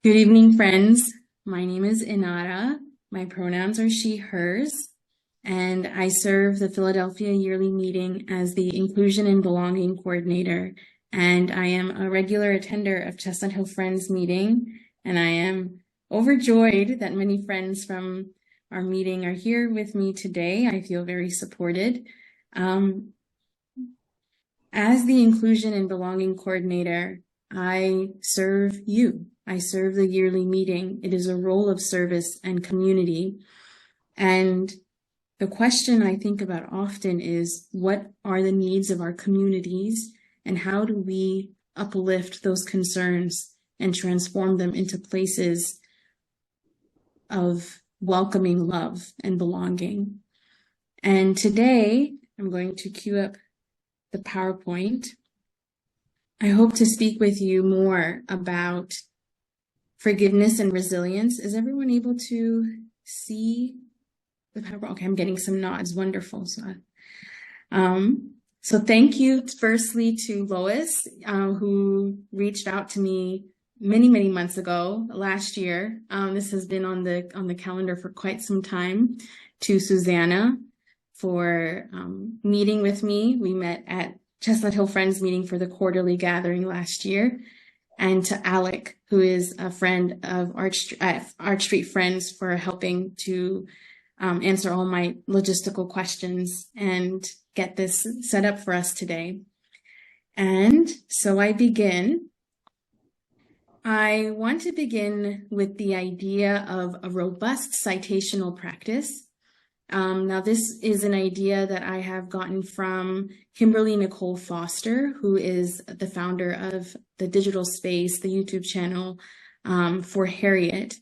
Good evening, friends. My name is Inaara. My pronouns are she, hers, and I serve the Philadelphia Yearly Meeting as the Inclusion and Belonging Coordinator. And I am a regular attender of Chestnut Hill Friends meeting, and I am overjoyed that many friends from our meeting are here with me today. I feel very supported. As the Inclusion and Belonging Coordinator, I serve you. I serve the yearly meeting. It is a role of service and community. And the question I think about often is, what are the needs of our communities and how do we uplift those concerns and transform them into places of welcoming love and belonging? And today I'm going to cue up the PowerPoint. I hope to speak with you more about forgiveness and resilience. Is everyone able to see the PowerPoint? Okay, I'm getting some nods. Wonderful. So thank you firstly to Lois, who reached out to me many months ago, last year. This has been on the calendar for quite some time. To Susanna for meeting with me. We met at Chestnut Hill Friends meeting for the quarterly gathering last year. And to Alec, who is a friend of Arch Street Friends, for helping to answer all my logistical questions and get this set up for us today. And so I begin. I want to begin with the idea of a robust citational practice. Now, this is an idea that I have gotten from Kimberly Nicole Foster, who is the founder of the digital space, the YouTube channel for Harriet.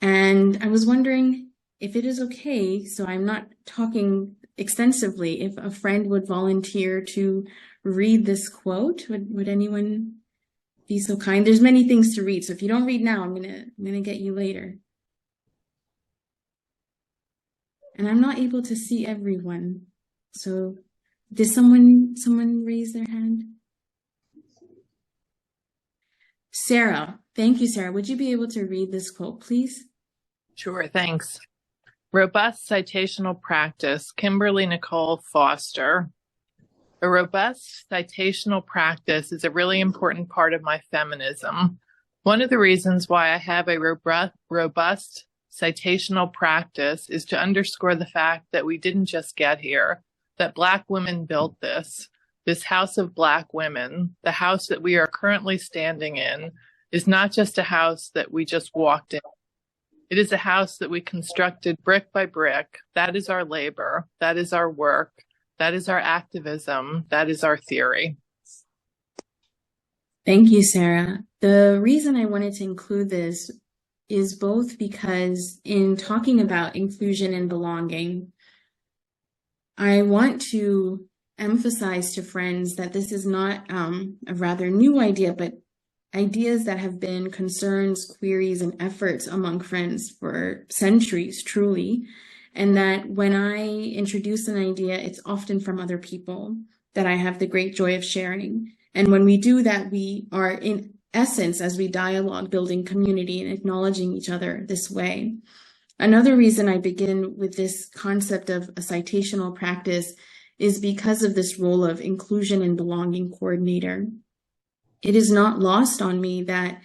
And I was wondering if it is okay, so I'm not talking extensively, if a friend would volunteer to read this quote. Would anyone be so kind? There's many things to read, so if you don't read now, I'm gonna get you later. And I'm not able to see everyone. So did someone raise their hand? Sarah, thank you, Sarah. Would you be able to read this quote, please? Sure, thanks. Robust citational practice, Kimberly Nicole Foster. A robust citational practice is a really important part of my feminism. One of the reasons why I have a robust citational practice is to underscore the fact that we didn't just get here, that Black women built this house of Black women. The house that we are currently standing in is not just a house that we just walked in. It is a house that we constructed brick by brick. That is our labor. That is our work. That is our activism. That is our theory. Thank you, Sarah. The reason I wanted to include this is both because in talking about inclusion and belonging, I want to emphasize to friends that this is not a rather new idea, but ideas that have been concerns, queries, and efforts among friends for centuries, truly. And that when I introduce an idea, it's often from other people that I have the great joy of sharing. And when we do that, we are in essence, as we dialogue, building community and acknowledging each other this way. Another reason I begin with this concept of a citational practice is because of this role of inclusion and belonging coordinator. It is not lost on me that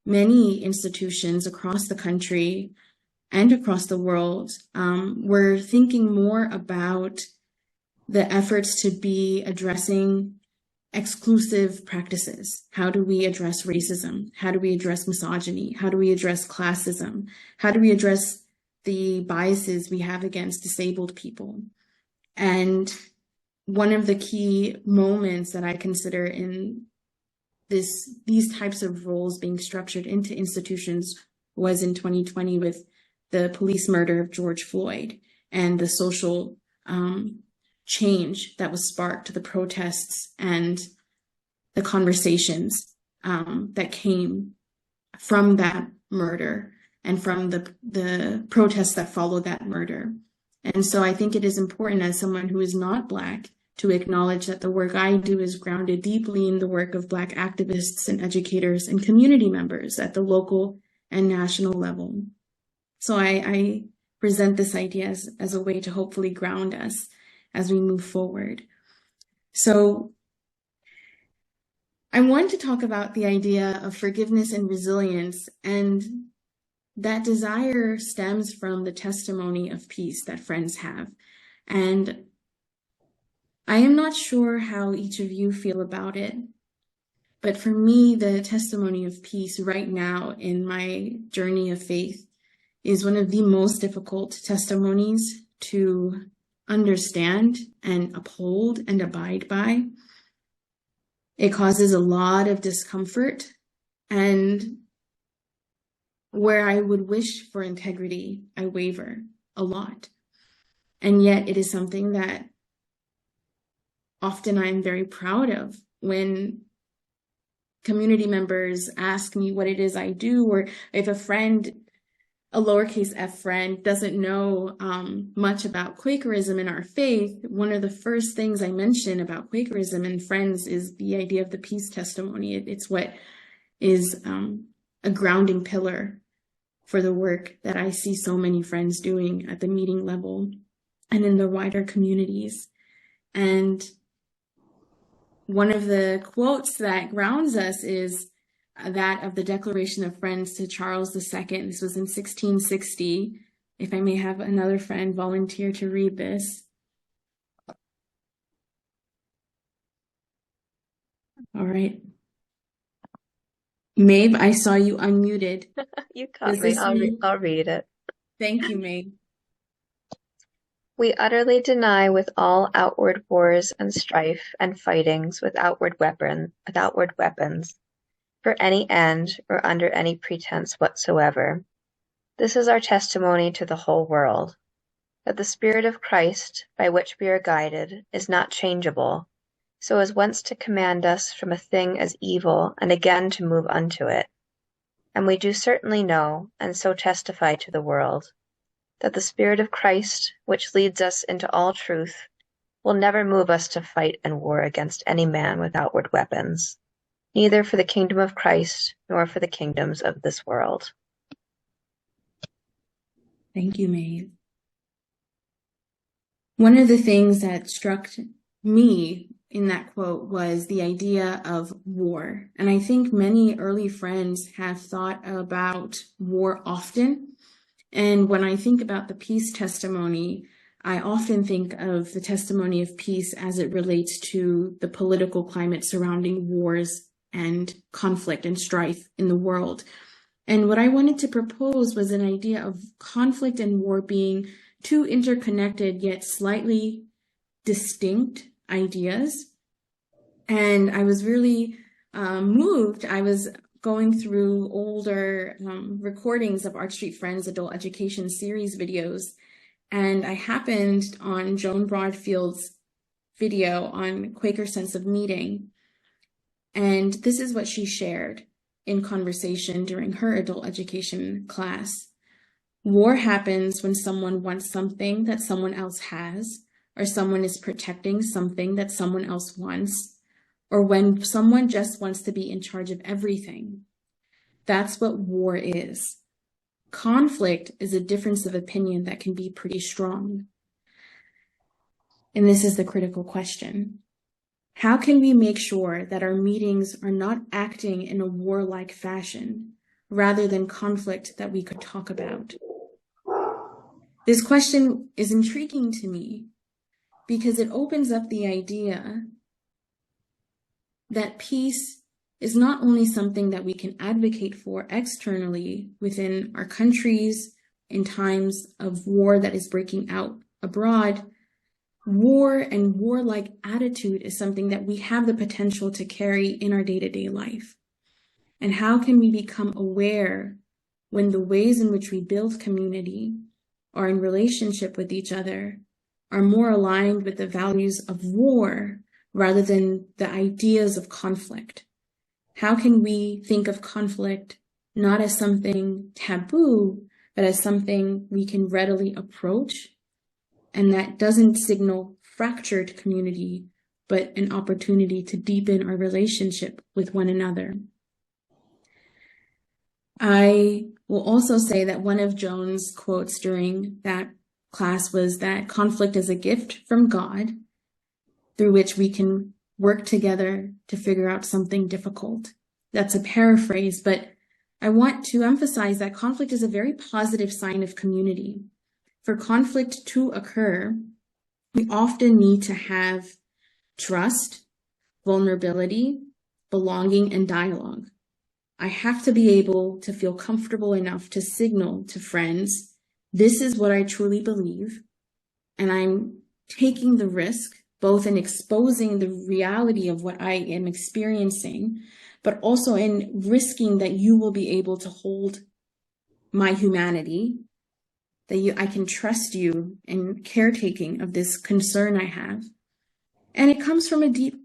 many institutions across the country and across the world were thinking more about the efforts to be addressing exclusive practices. How do we address racism? How do we address misogyny? How do we address classism? How do we address the biases we have against disabled people? And one of the key moments that I consider in these types of roles being structured into institutions was in 2020 with the police murder of George Floyd and the social change that was sparked, the protests and the conversations that came from that murder and from the protests that followed that murder. And so I think it is important as someone who is not Black to acknowledge that the work I do is grounded deeply in the work of Black activists and educators and community members at the local and national level. So I present this idea as a way to hopefully ground us as we move forward. So I want to talk about the idea of forgiveness and resilience, and that desire stems from the testimony of peace that friends have. And I am not sure how each of you feel about it, but for me, the testimony of peace right now in my journey of faith is one of the most difficult testimonies to understand and uphold and abide by. It causes a lot of discomfort, and where I would wish for integrity, I waver a lot. And yet it is something that often I'm very proud of when community members ask me what it is I do, or if a friend, a lowercase f friend, doesn't know much about Quakerism and our faith, one of the first things I mention about Quakerism and friends is the idea of the peace testimony. It's what is a grounding pillar for the work that I see so many friends doing at the meeting level and in the wider communities. And one of the quotes that grounds us is that of the Declaration of Friends to Charles II. This was in 1660. If I may have another friend volunteer to read this. All right. Maeve, I saw you unmuted. You caught me. I'll read it. Thank you, Maeve. We utterly deny with all outward wars and strife and fightings with outward weapons, for any end or under any pretense whatsoever. This is our testimony to the whole world, that the Spirit of Christ, by which we are guided, is not changeable, so as once to command us from a thing as evil, and again to move unto it. And we do certainly know, and so testify to the world, that the Spirit of Christ, which leads us into all truth, will never move us to fight and war against any man with outward weapons, neither for the kingdom of Christ, nor for the kingdoms of this world. Thank you, Maeve. One of the things that struck me in that quote was the idea of war. And I think many early friends have thought about war often. And when I think about the peace testimony, I often think of the testimony of peace as it relates to the political climate surrounding wars and conflict and strife in the world. And what I wanted to propose was an idea of conflict and war being two interconnected yet slightly distinct ideas. And I was really moved. I was going through older recordings of Arch Street Friends Adult Education Series videos, and I happened on Joan Broadfield's video on Quaker Sense of Meeting. And this is what she shared in conversation during her adult education class. War happens when someone wants something that someone else has, or someone is protecting something that someone else wants, or when someone just wants to be in charge of everything. That's what war is. Conflict is a difference of opinion that can be pretty strong. And this is the critical question. How can we make sure that our meetings are not acting in a warlike fashion, rather than conflict that we could talk about? This question is intriguing to me because it opens up the idea that peace is not only something that we can advocate for externally within our countries in times of war that is breaking out abroad. War and warlike attitude is something that we have the potential to carry in our day-to-day life. And how can we become aware when the ways in which we build community or in relationship with each other are more aligned with the values of war rather than the ideas of conflict? How can we think of conflict not as something taboo, but as something we can readily approach, and that doesn't signal fractured community, but an opportunity to deepen our relationship with one another? I will also say that one of Joan's quotes during that class was that conflict is a gift from God through which we can work together to figure out something difficult. That's a paraphrase, but I want to emphasize that conflict is a very positive sign of community. For conflict to occur, we often need to have trust, vulnerability, belonging, and dialogue. I have to be able to feel comfortable enough to signal to friends, this is what I truly believe, and I'm taking the risk, both in exposing the reality of what I am experiencing, but also in risking that you will be able to hold my humanity, that I can trust you in caretaking of this concern I have. And it comes from a deep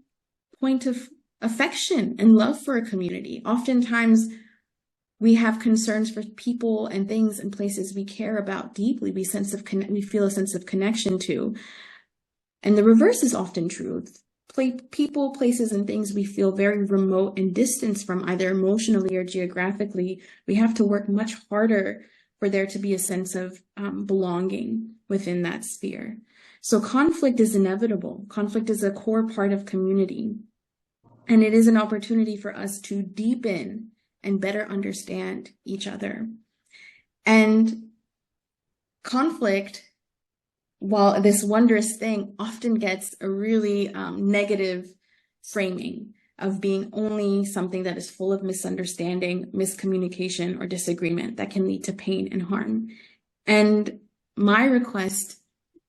point of affection and love for a community. Oftentimes, we have concerns for people and things and places we care about deeply. We feel a sense of connection to. And the reverse is often true. People, places, and things we feel very remote and distant from, either emotionally or geographically. We have to work much harder for there to be a sense of belonging within that sphere. So conflict is inevitable. Conflict is a core part of community. And it is an opportunity for us to deepen and better understand each other. And conflict, while this wondrous thing, often gets a really negative framing of being only something that is full of misunderstanding, miscommunication, or disagreement that can lead to pain and harm. And my request,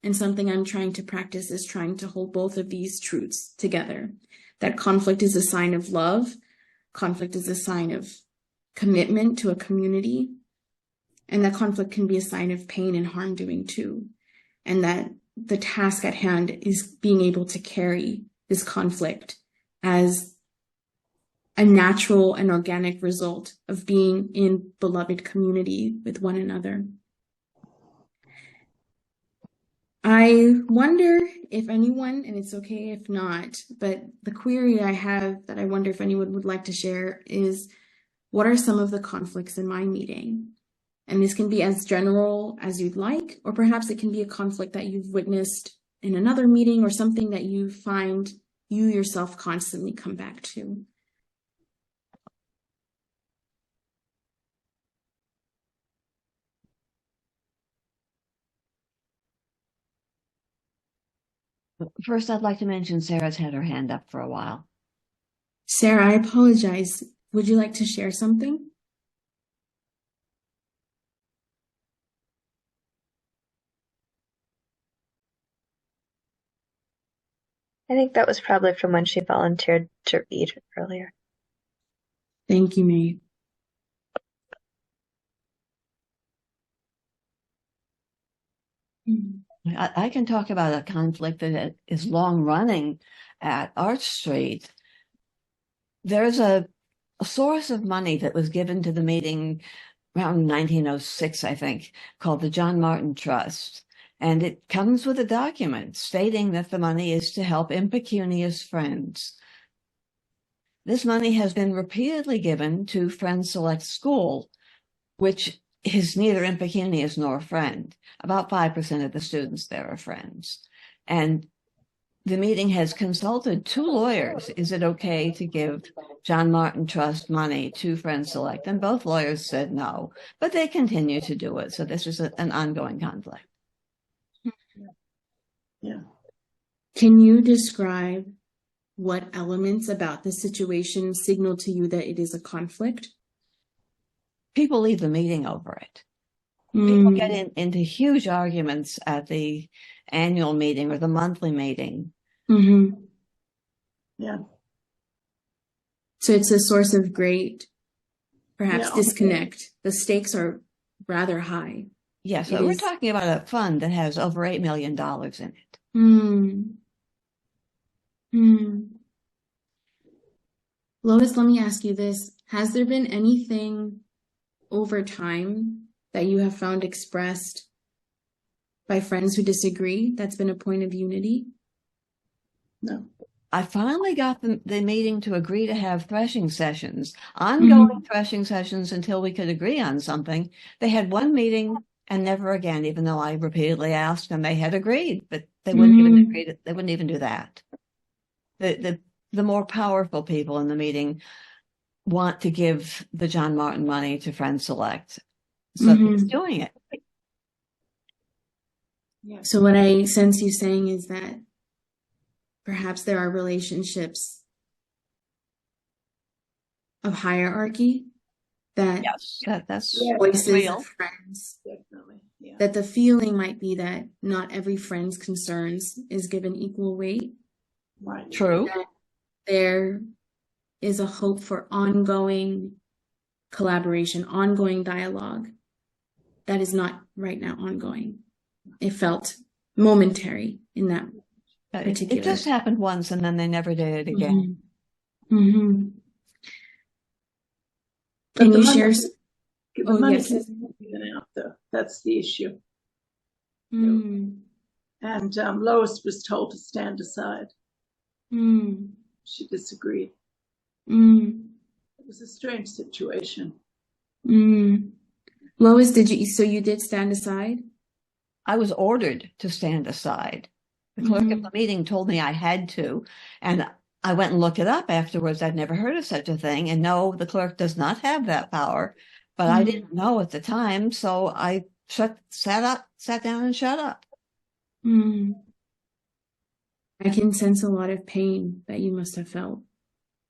and something I'm trying to practice, is trying to hold both of these truths together. That conflict is a sign of love. Conflict is a sign of commitment to a community. And that conflict can be a sign of pain and harm doing too. And that the task at hand is being able to carry this conflict as a natural and organic result of being in beloved community with one another. I wonder if anyone, and it's okay if not, but the query I have that I wonder if anyone would like to share is, what are some of the conflicts in my meeting? And this can be as general as you'd like, or perhaps it can be a conflict that you've witnessed in another meeting or something that you find you yourself constantly come back to. First, I'd like to mention Sarah's had her hand up for a while. Sarah, I apologize. Would you like to share something? I think that was probably from when she volunteered to read earlier. Thank you, May. I can talk about a conflict that is long running at Arch Street. There's a source of money that was given to the meeting around 1906, I think, called the John Martin Trust. And it comes with a document stating that the money is to help impecunious friends. This money has been repeatedly given to Friends Select School, which is neither impecunious nor a friend. About 5% of the students there are friends. And the meeting has consulted 2 lawyers. Is it okay to give John Martin Trust money to Friends Select? And both lawyers said no, but they continue to do it. So this is an ongoing conflict. Yeah. Can you describe what elements about the situation signal to you that it is a conflict? People leave the meeting over it. People get into huge arguments at the annual meeting or the monthly meeting. Mm-hmm. Yeah. So it's a source of great, perhaps, Yeah. disconnect. The stakes are rather high. Yes, so we're talking about a fund that has over $8 million in it. Lois, let me ask you this. Has there been anything over time that you have found expressed by friends who disagree that's been a point of unity? No. I finally got the meeting to agree to have threshing sessions, ongoing threshing sessions until we could agree on something. They had one meeting and never again, even though I repeatedly asked and they had agreed, but they wouldn't even agree they wouldn't even do that. The more powerful people in the meeting want to give the John Martin money to Friends Select. So he's doing it. Yeah. So what I sense you saying is that perhaps there are relationships of hierarchy that yes, that's voices real. of friends. Definitely. Yeah. That the feeling might be that not every friend's concerns is given equal weight. Right. True. That there is a hope for ongoing collaboration, ongoing dialogue that is not right now ongoing. It felt momentary in that particular. It just happened once and then they never did it again. Can you share? The money hasn't been out though. That's the issue. And Lois was told to stand aside. She disagreed. It was a strange situation. Lois, so you did stand aside? I was ordered to stand aside. The clerk of the meeting told me I had to, and I went and looked it up afterwards. I'd never heard of such a thing. And no, the clerk does not have that power, but I didn't know at the time. So I sat down and shut up. I can sense a lot of pain that you must have felt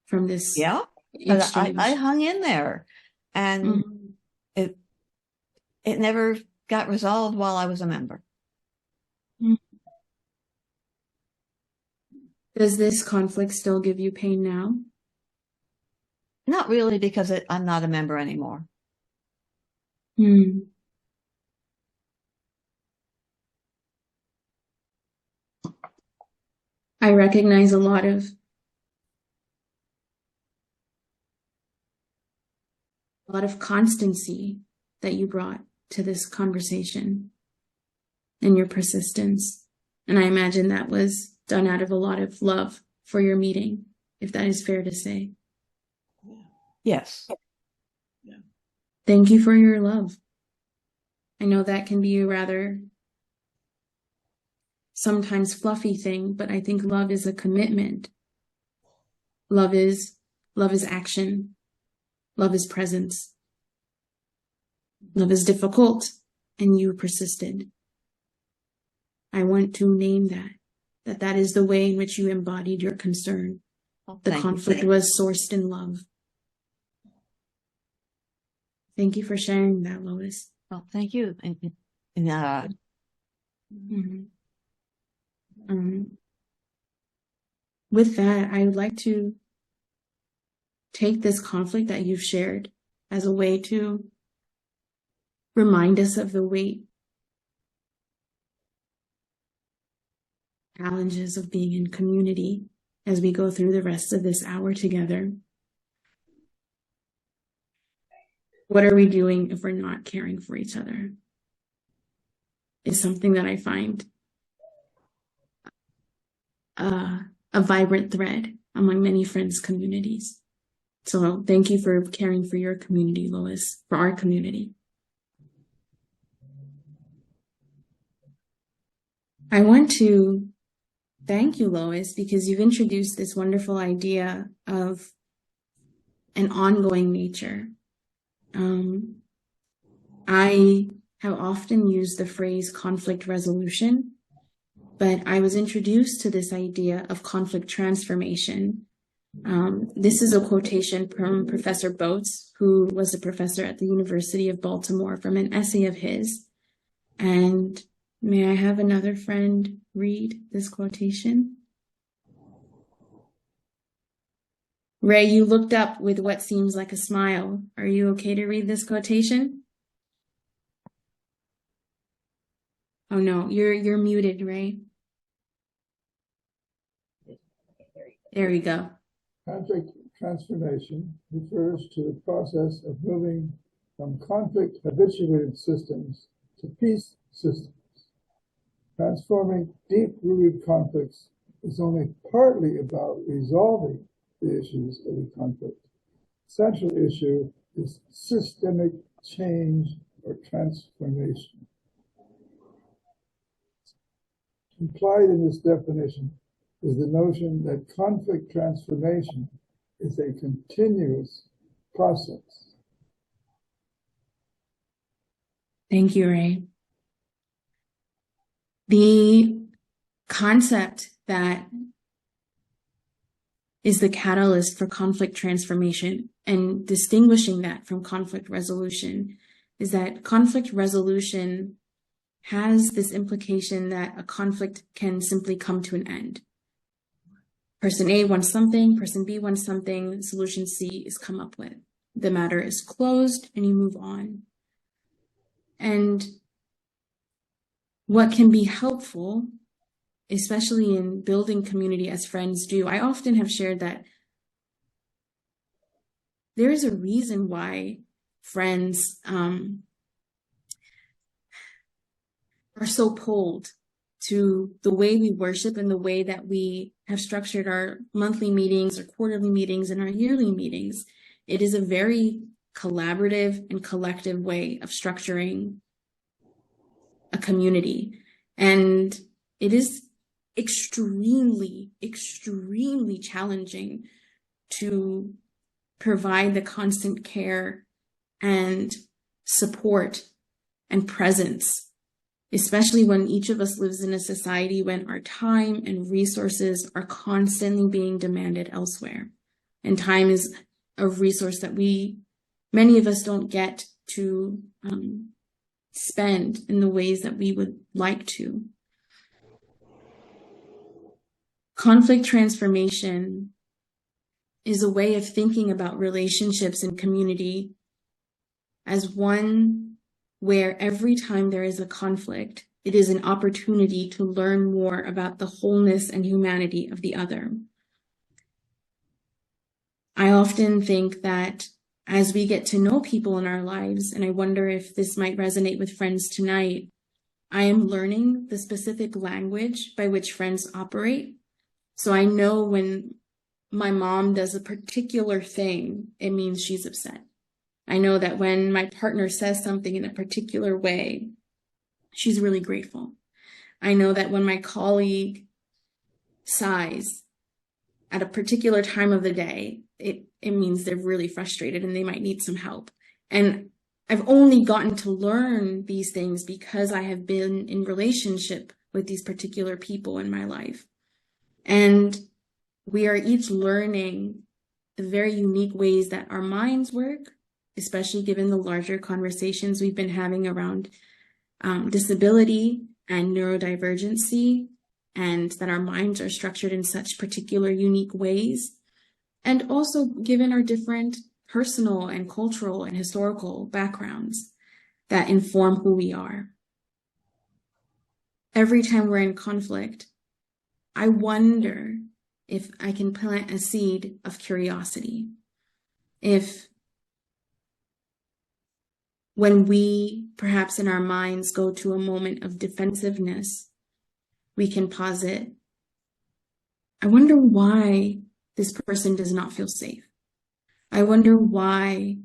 from this. Yeah, but I hung in there, and it never got resolved while I was a member. Does this conflict still give you pain now? Not really, because I'm not a member anymore. I recognize a lot of constancy that you brought to this conversation and your persistence. And I imagine that was done out of a lot of love for your meeting, if that is fair to say. Yes. Yeah. Thank you for your love. I know that can be a rather sometimes fluffy thing, but I think love is a commitment. Love is action. Love is presence. Love is difficult, and you persisted. I want to name that is the way in which you embodied your concern. The conflict was sourced in love. Thank you for sharing that, Lois. Well, thank you. With that, I would like to take this conflict that you've shared as a way to remind us of the weight, challenges of being in community as we go through the rest of this hour together. What are we doing if we're not caring for each other? Is something that I find a vibrant thread among many friends' communities. So thank you for caring for your community, Lois, for our community. I want to thank you, Lois, because you've introduced this wonderful idea of an ongoing nature. I have often used the phrase conflict resolution, but I was introduced to this idea of conflict transformation. This is a quotation from Professor Boats, who was a professor at the University of Baltimore, from an essay of his. And may I have another friend read this quotation? Ray, you looked up with what seems like a smile. Are you okay to read this quotation? Oh no, you're muted, Ray. There we go. Conflict transformation refers to the process of moving from conflict habituated systems to peace systems, transforming deep-rooted conflicts is only partly about resolving the issues of the conflict. The central issue is systemic change or transformation. Implied in this definition is the notion that conflict transformation is a continuous process. Thank you, Ray. The concept that is the catalyst for conflict transformation and distinguishing that from conflict resolution is that conflict resolution has this implication that a conflict can simply come to an end. Person A wants something, person B wants something, solution C is come up with. The matter is closed and you move on. And what can be helpful, especially in building community as friends do, I often have shared that there is a reason why friends are so pulled to the way we worship and the way that we have structured our monthly meetings or quarterly meetings and our yearly meetings. It is a very collaborative and collective way of structuring a community. And it is extremely, extremely challenging to provide the constant care and support and presence, especially when each of us lives in a society when our time and resources are constantly being demanded elsewhere. And time is a resource that many of us don't get to spend in the ways that we would like to. Conflict transformation is a way of thinking about relationships and community as one where every time there is a conflict, it is an opportunity to learn more about the wholeness and humanity of the other. I often think that as we get to know people in our lives, and I wonder if this might resonate with friends tonight, I am learning the specific language by which friends operate. So I know when my mom does a particular thing, it means she's upset. I know that when my partner says something in a particular way, she's really grateful. I know that when my colleague sighs at a particular time of the day, it means they're really frustrated and they might need some help. And I've only gotten to learn these things because I have been in relationship with these particular people in my life. And we are each learning the very unique ways that our minds work, especially given the larger conversations we've been having around disability and neurodivergency, and that our minds are structured in such particular unique ways. And also given our different personal and cultural and historical backgrounds that inform who we are. Every time we're in conflict, I wonder if I can plant a seed of curiosity. If when we perhaps in our minds go to a moment of defensiveness, we can posit, I wonder why this person does not feel safe. I wonder why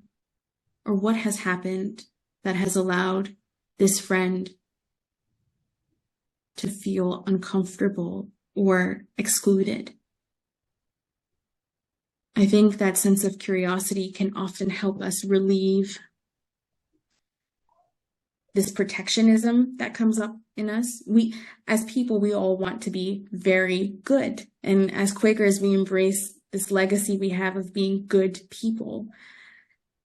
or what has happened that has allowed this friend to feel uncomfortable or excluded. I think that sense of curiosity can often help us relieve this protectionism that comes up in us. We, as people, we all want to be very good. And as Quakers, we embrace this legacy we have of being good people.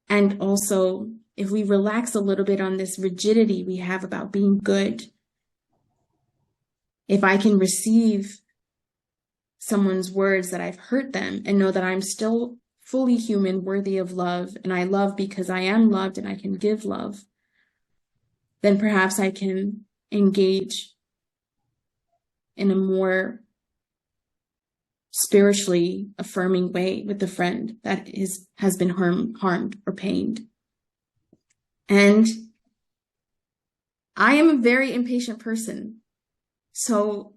And also, if we relax a little bit on this rigidity we have about being good, if I can receive someone's words that I've hurt them and know that I'm still fully human, worthy of love, and I love because I am loved and I can give love, then perhaps I can engage in a more spiritually affirming way with the friend that has been harmed or pained. And I am a very impatient person. So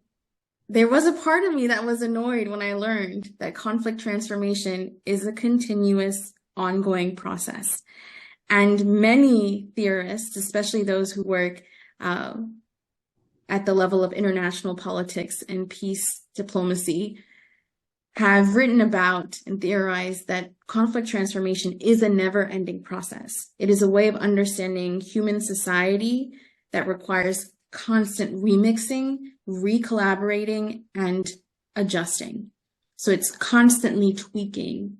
there was a part of me that was annoyed when I learned that conflict transformation is a continuous, ongoing process. And many theorists, especially those who work at the level of international politics and peace diplomacy, have written about and theorized that conflict transformation is a never-ending process. It is a way of understanding human society that requires constant remixing, recollaborating, and adjusting. So it's constantly tweaking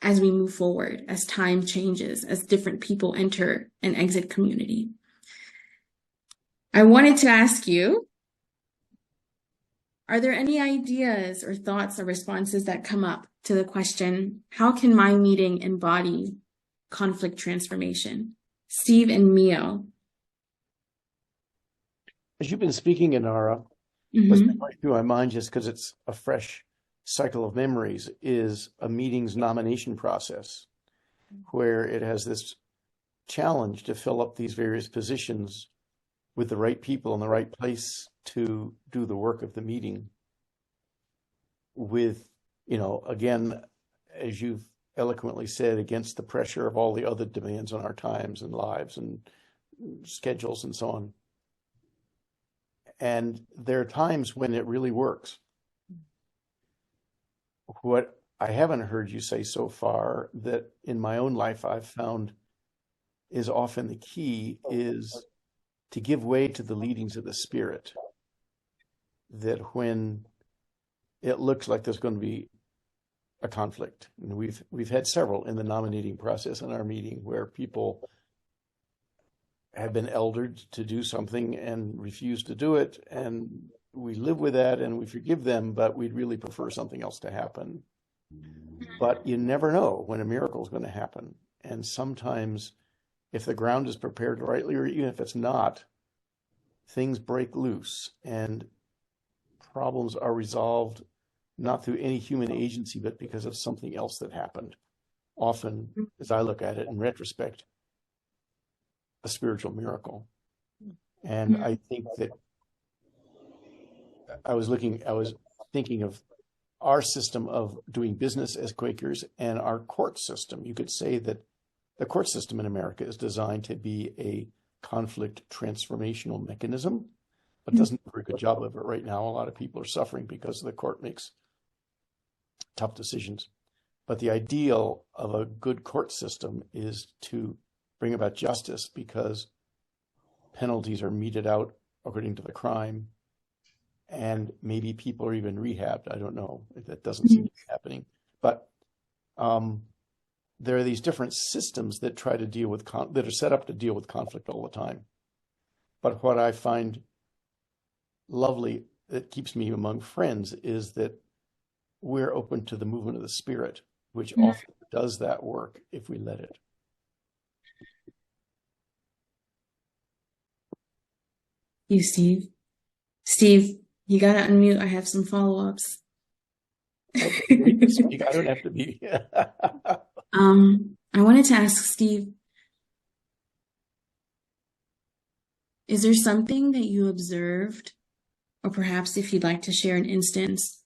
as we move forward, as time changes, as different people enter and exit community. I wanted to ask you, are there any ideas or thoughts or responses that come up to the question, how can my meeting embody conflict transformation? Steve and Mio. As you've been speaking, Inaara, what's been going through my mind, just because it's a fresh cycle of memories, is a meeting's nomination process, where it has this challenge to fill up these various positions with the right people in the right place to do the work of the meeting with, again, as you've eloquently said, against the pressure of all the other demands on our times and lives and schedules and so on. And there are times when it really works. What I haven't heard you say so far that in my own life I've found is often the key is to give way to the leadings of the Spirit. That when it looks like there's going to be a conflict, and we've had several in the nominating process in our meeting where people have been eldered to do something and refuse to do it, and we live with that and we forgive them, but we'd really prefer something else to happen. But you never know when a miracle is going to happen. And sometimes if the ground is prepared rightly, or even if it's not, things break loose and problems are resolved not through any human agency, but because of something else that happened. Often, as I look at it in retrospect, a spiritual miracle. And I think that I was thinking of our system of doing business as Quakers and our court system. You could say that the court system in America is designed to be a conflict transformational mechanism, but doesn't do a very good job of it right now. A lot of people are suffering because the court makes tough decisions. But the ideal of a good court system is to bring about justice because penalties are meted out according to the crime, and maybe people are even rehabbed. I don't know. That doesn't seem to be happening. But there are these different systems that try to deal with that are set up to deal with conflict all the time. But what I find lovely that keeps me among friends is that we're open to the movement of the Spirit, which often does that work if we let it. You, Steve. Steve, you gotta unmute. I have some follow-ups. Okay, I don't have to be. I wanted to ask Steve, is there something that you observed, or perhaps if you'd like to share an instance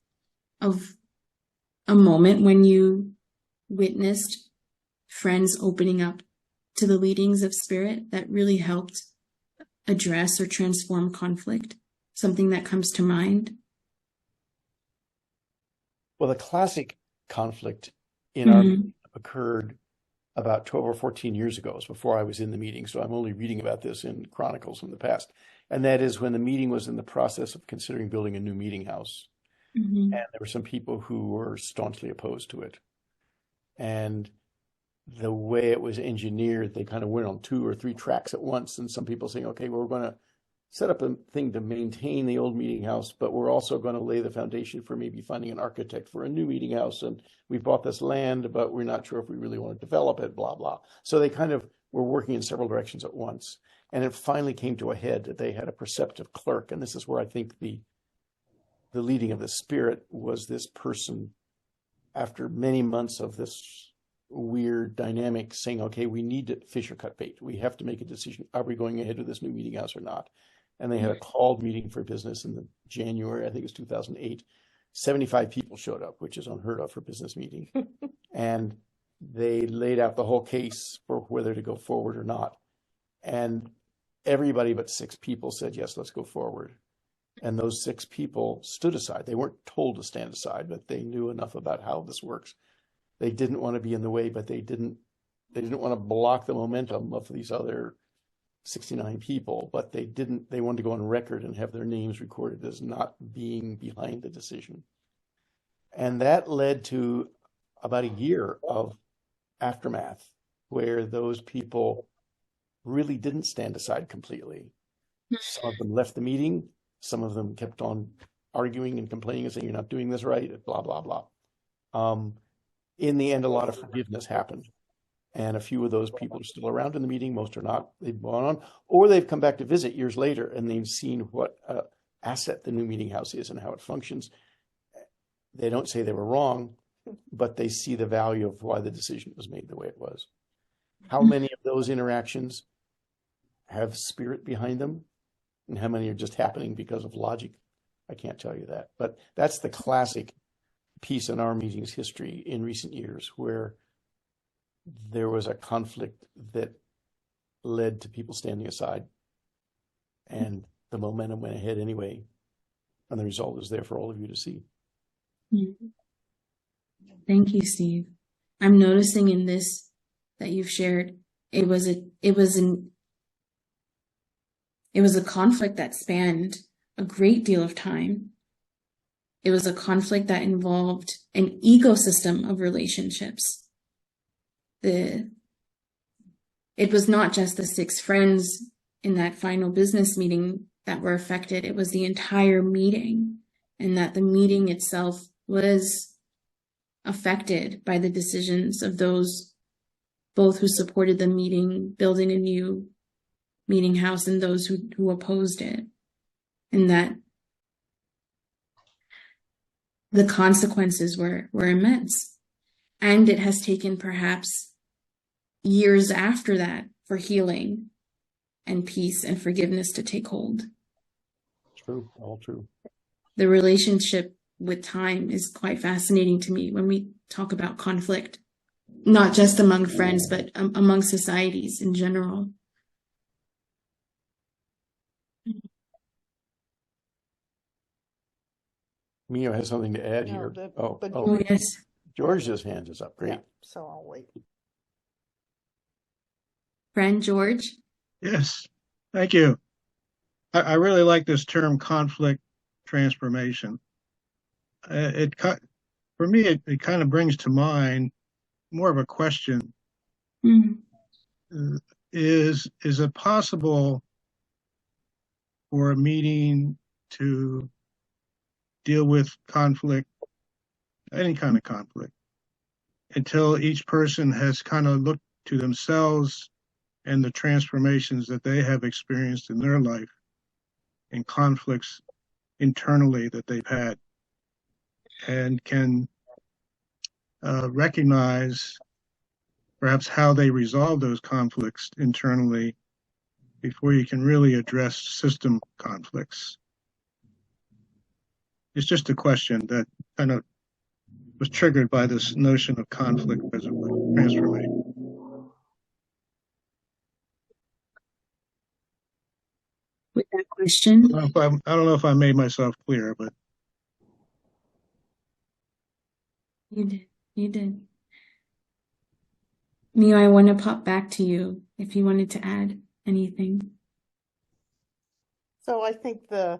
of a moment when you witnessed friends opening up to the leadings of Spirit that really helped address or transform conflict? Something that comes to mind? Well, the classic conflict in our meeting occurred about 12 or 14 years ago. It was before I was in the meeting, so I'm only reading about this in chronicles from the past. And that is when the meeting was in the process of considering building a new meeting house. And there were some people who were staunchly opposed to it. And the way it was engineered, they kind of went on 2 or 3 tracks at once. And some people saying, okay, well, we're going to set up a thing to maintain the old meeting house, but we're also going to lay the foundation for maybe finding an architect for a new meeting house. And we bought this land, but we're not sure if we really want to develop it, blah, blah. So they kind of were working in several directions at once. And it finally came to a head that they had a preceptive clerk. And this is where I think the leading of the Spirit was this person, after many months of this weird dynamic, saying, okay, we need to fish or cut bait. We have to make a decision. Are we going ahead with this new meeting house or not? and they had a called meeting for business in the January, I think it was 2008. 75 people showed up, which is unheard of for a business meeting. And they laid out the whole case for whether to go forward or not. And everybody but 6 people said, yes, let's go forward. And those 6 people stood aside. They weren't told to stand aside, but they knew enough about how this works. They didn't want to be in the way, but they didn't want to block the momentum of these other 69 people, but they wanted to go on record and have their names recorded as not being behind the decision. And that led to about a year of aftermath where those people really didn't stand aside completely. Some of them left the meeting. Some of them kept on arguing and complaining and saying, you're not doing this right, blah, blah, blah. In the end, a lot of forgiveness happened. And a few of those people are still around in the meeting. Most are not. They've gone on, or they've come back to visit years later and they've seen what asset the new meeting house is and how it functions. They don't say they were wrong, but they see the value of why the decision was made the way it was. How many of those interactions have spirit behind them? And how many are just happening because of logic? I can't tell you that. But that's the classic piece in our meeting's history in recent years where there was a conflict that led to people standing aside. And the momentum went ahead anyway. And the result is there for all of you to see. Thank you, Steve. I'm noticing in this that you've shared, it was a conflict that spanned a great deal of time. It was a conflict that involved an ecosystem of relationships. It was not just the 6 friends in that final business meeting that were affected. It was the entire meeting, and that the meeting itself was affected by the decisions of those both who supported the meeting, building a new meeting house, and those who opposed it. And that the consequences were immense. And it has taken perhaps years after that for healing and peace and forgiveness to take hold. True, all true. The relationship with time is quite fascinating to me when we talk about conflict, not just among friends, but among societies in general. Mio has something to add here. Oh, yes. George's hand is up. Great. Yeah, so I'll wait. Friend George? Yes, thank you. I really like this term conflict transformation. For me, it kind of brings to mind more of a question. Is it possible for a meeting to deal with conflict, any kind of conflict, until each person has kind of looked to themselves and the transformations that they have experienced in their life and conflicts internally that they've had, and can recognize perhaps how they resolve those conflicts internally before you can really address system conflicts? It's just a question that kind of was triggered by this notion of conflict as a transformation. With that question? I don't know if I made myself clear, but You did. Mio, I want to pop back to you if you wanted to add anything. So I think the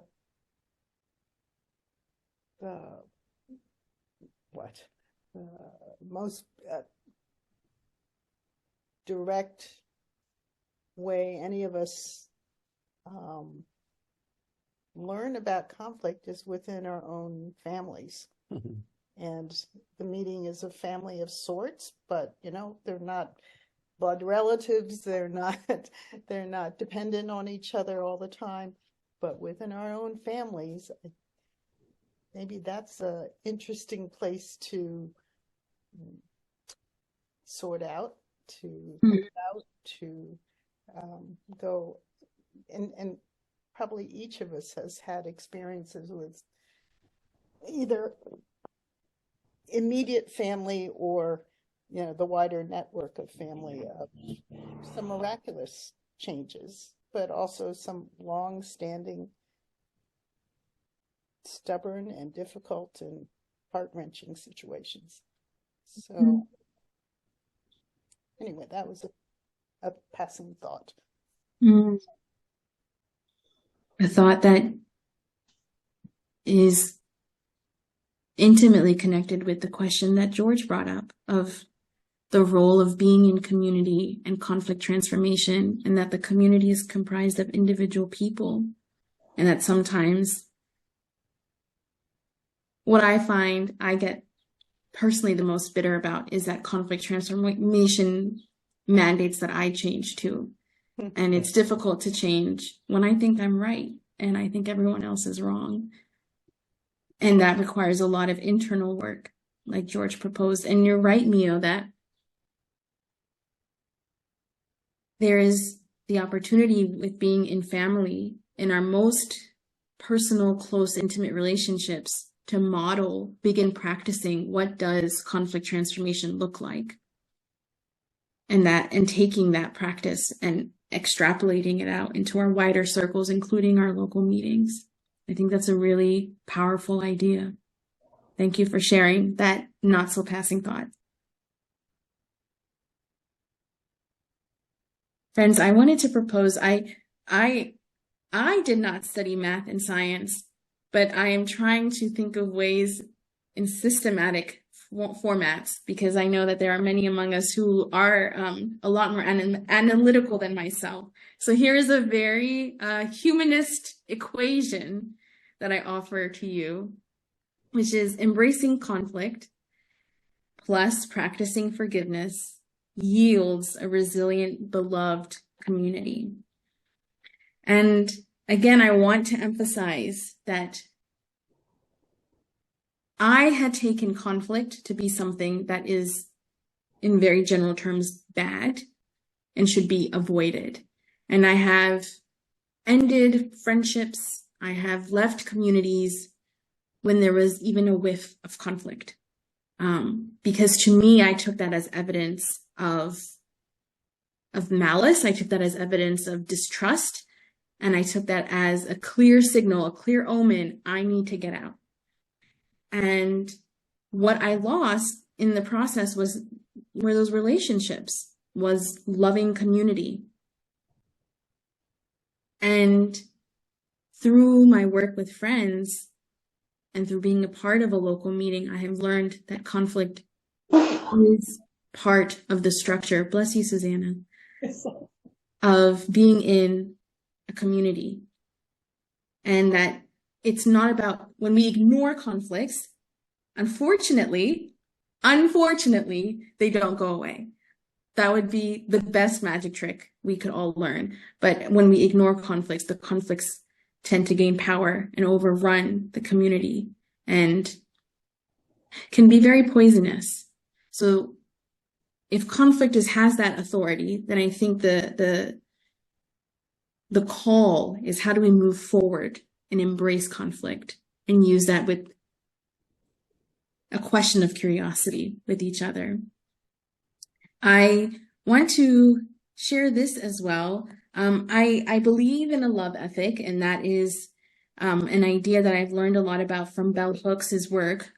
most direct way any of us learn about conflict is within our own families. And the meeting is a family of sorts, but they're not blood relatives. They're not dependent on each other all the time. But within our own families, maybe that's an interesting place to sort out, to think about, to go. And probably each of us has had experiences with either immediate family or, you know, the wider network of family, of some miraculous changes, but also some long-standing, stubborn and difficult and heart-wrenching situations. So anyway, that was a passing thought. A thought that is intimately connected with the question that George brought up of the role of being in community and conflict transformation, and that the community is comprised of individual people, and that sometimes what I find I get personally the most bitter about is that conflict transformation mandates that I change too. And it's difficult to change when I think I'm right and I think everyone else is wrong. And that requires a lot of internal work, like George proposed. And you're right, Mio, that there is the opportunity with being in family, in our most personal, close, intimate relationships, to model, begin practicing what does conflict transformation look like. And taking that practice and extrapolating it out into our wider circles, including our local meetings. I think that's a really powerful idea. Thank you for sharing that not so passing thought. Friends, I wanted to propose, I did not study math and science, but I am trying to think of ways in systematic formats, because I know that there are many among us who are a lot more analytical than myself. So here is a very humanist equation that I offer to you, which is embracing conflict plus practicing forgiveness yields a resilient, beloved community. And again, I want to emphasize that I had taken conflict to be something that is, in very general terms, bad and should be avoided. And I have ended friendships. I have left communities when there was even a whiff of conflict. Because to me, I took that as evidence of malice. I took that as evidence of distrust. And I took that as a clear signal, a clear omen, I need to get out. And what I lost in the process were those relationships, was loving community. And through my work with friends and through being a part of a local meeting, I have learned that conflict is part of the structure, bless you, Susanna, of being in a community. And that it's not about when we ignore conflicts, unfortunately, they don't go away. That would be the best magic trick we could all learn. But when we ignore conflicts, the conflicts tend to gain power and overrun the community and can be very poisonous. So if conflict has that authority, then I think the call is, how do we move forward and embrace conflict and use that with a question of curiosity with each other. I want to share this as well. I believe in a love ethic, and that is an idea that I've learned a lot about from Bell Hooks' work.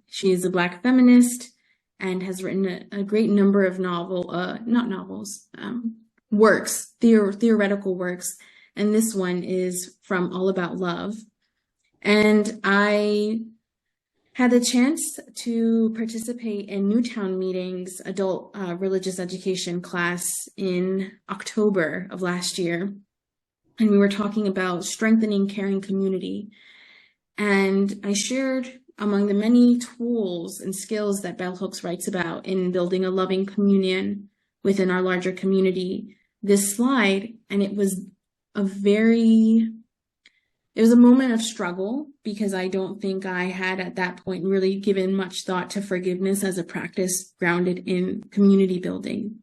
She is a Black feminist and has written a great number of works, theoretical works. And this one is from All About Love. And I had the chance to participate in Newtown Meeting's adult religious education class in October of last year. And we were talking about strengthening caring community. And I shared, among the many tools and skills that Bell Hooks writes about in building a loving communion within our larger community, this slide, and it was a moment of struggle, because I don't think I had at that point really given much thought to forgiveness as a practice grounded in community building.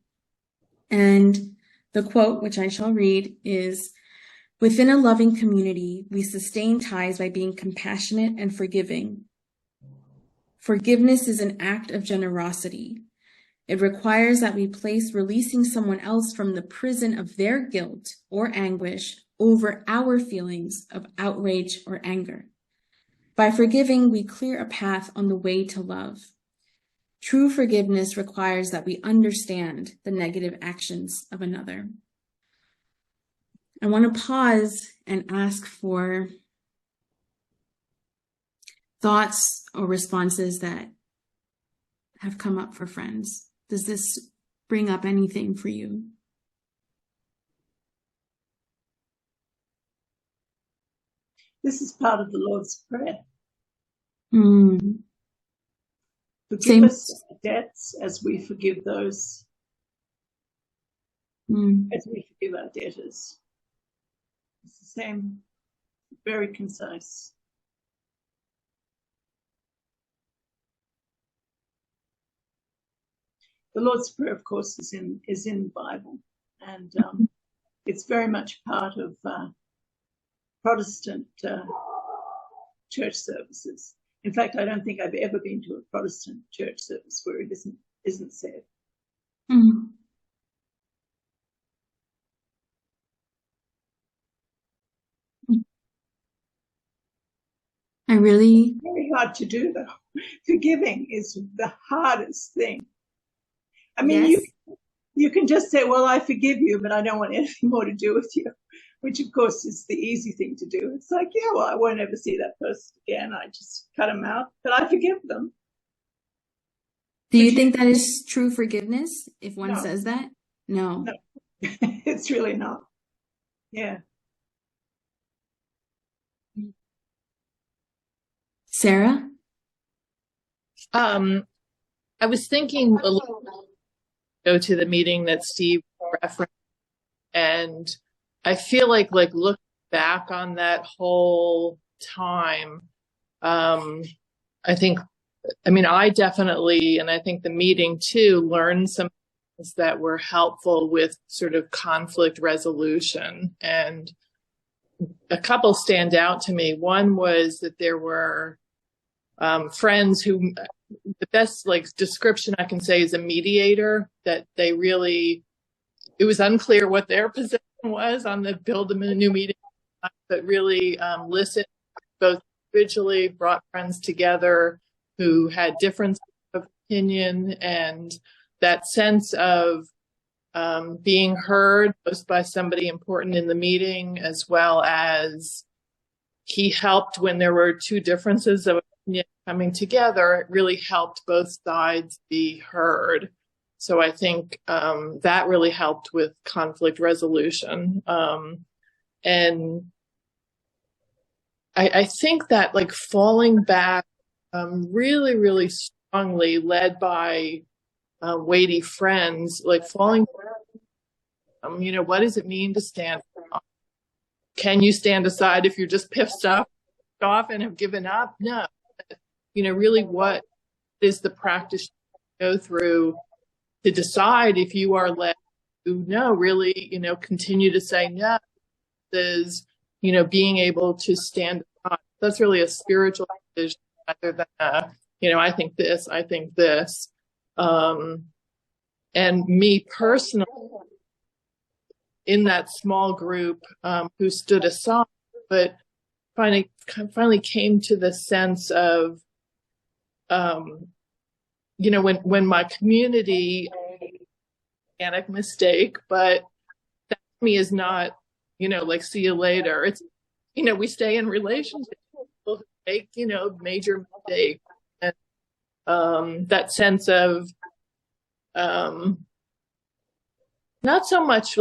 And the quote, which I shall read, is, Within a loving community, we sustain ties by being compassionate and forgiving. Forgiveness is an act of generosity. It requires that we place releasing someone else from the prison of their guilt or anguish over our feelings of outrage or anger. By forgiving, we clear a path on the way to love. True forgiveness requires that we understand the negative actions of another. I want to pause and ask for thoughts or responses that have come up for friends. Does this bring up anything for you? This is part of the Lord's Prayer. Forgive us our debts as we forgive those, as we forgive our debtors. It's the same, very concise. The Lord's Prayer, of course, is in the Bible, and it's very much part of Protestant church services. In fact, I don't think I've ever been to a Protestant church service where it isn't said. It's very hard to do, though. Forgiving is the hardest thing. I mean, yes. You can just say, well, I forgive you, but I don't want anything more to do with you, which, of course, is the easy thing to do. It's like, yeah, well, I won't ever see that person again. I just cut them out, but I forgive them. Do you think that is true forgiveness if one says that? No. It's really not. Yeah. Sarah? I was thinking a little go to the meeting that Steve referenced, and I feel like looking back on that whole time, I definitely, and I think the meeting too, learned some things that were helpful with sort of conflict resolution, and a couple stand out to me. One was that there were friends who, the best description I can say is a mediator, that they really, it was unclear what their position was on the build a new meeting, but really listened both individually, brought friends together who had different of opinion, and that sense of being heard both by somebody important in the meeting, as well as he helped when there were two differences of opinion coming together. It really helped both sides be heard. So I think that really helped with conflict resolution. And I think that falling back really, really strongly, led by weighty friends, falling back, what does it mean to stand up? Can you stand aside if you're just pissed off and have given up? No. Really, what is the practice you go through to decide if you are led to really, continue to say no? Is, being able to stand aside. That's really a spiritual decision rather than I think this. And me personally, in that small group who stood aside, but finally came to the sense of, when my community, organic mistake, but that to me is not, see you later. It's, we stay in relationships, people who make, major mistakes. And that sense of, not so much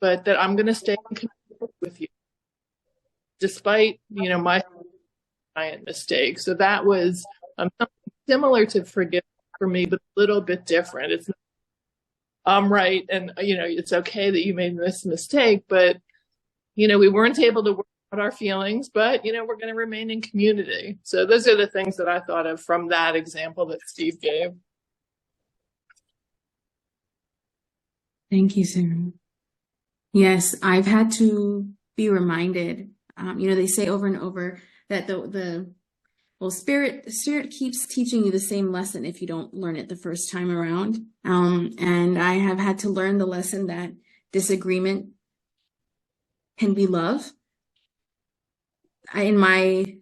but that I'm going to stay in contact with you, despite, my giant mistake. So that was something similar to forgiveness for me, but a little bit different. It's not, I'm right, and it's okay that you made this mistake, but we weren't able to work out our feelings, but we're going to remain in community. So those are the things that I thought of from that example that Steve gave. Thank you, Sarah. Yes, I've had to be reminded. They say over and over that spirit keeps teaching you the same lesson if you don't learn it the first time around. And I have had to learn the lesson that disagreement can be love. In my